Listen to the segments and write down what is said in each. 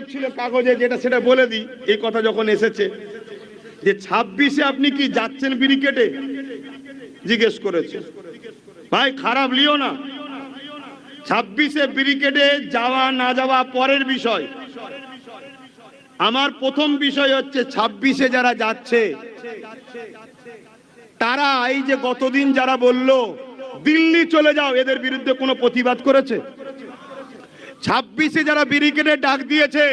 করছিল কাগজে, যেটা সেটা বলে দিই। এই কথা যখন এসেছে যে 26-এ আপনি কি যাচ্ছেন ব্রিগেডে, জিজ্ঞেস করেছে। ভাই খারাপ লিও না, 26-এ ব্রিগেডে যাওয়া না যাওয়া পরের বিষয়। আমার প্রথম বিষয় হচ্ছে 26-এ যারা যাচ্ছে তারা এই যে গতদিন যারা বলল দিল্লি চলে যাও, এদের বিরুদ্ধে কোনো প্রতিবাদ করেছে? 26-এ যারা ব্রিগেডে ডাক দিয়েছে,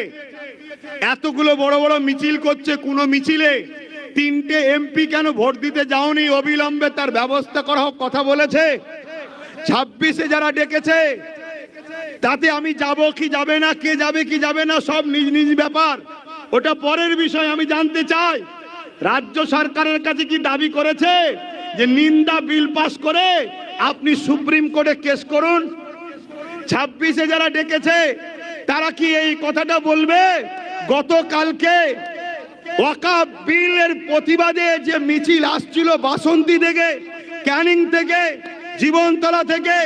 এতগুলো বড় বড় মিছিল করছে, কোনো মিছিলে 3টে এমপি কেন ভোট দিতে যাওনি, অবিলম্বে তার ব্যবস্থা করা হোক, কথা বলেছে? 26-এ যারা ডেকেছে তাতে আমি যাব কি যাবে না, কে যাবে কি যাবে না, সব নিজ নিজ ব্যাপার, ওটা পরের বিষয়। আমি জানতে চাই রাজ্য সরকারের কাছে কি দাবি করেছে যে নিন্দা বিল পাস করে আপনি সুপ্রিম কোর্টে কেস করুন? 26-এ যারা ডেকেছে তারা কি এই কথাটা বলবে? গতকালকে ওয়াকফ বিলের প্রতিবাদে যে মিছিল আসছিল বাসন্তী থেকে, ক্যানিং থেকে, জীবনতলা থেকে,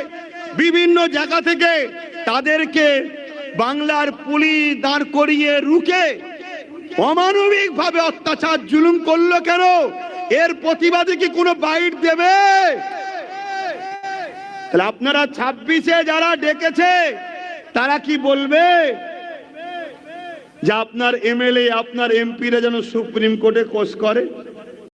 বিভিন্ন জায়গা থেকে, তাদেরকে বাংলার পুলিশ দাঁড় করিয়ে রুখে অমানবিক ভাবে অত্যাচার জুলুম করলো কেন? এর প্রতিবাদে কি কোনো বাইট দেবে? তাহলে আপনারা 26-এ যারা ডেকেছে তারা কি বলবে যে আপনার এমএলএ আপনার এমপিরা যেন সুপ্রিম কোর্টে কেস করে?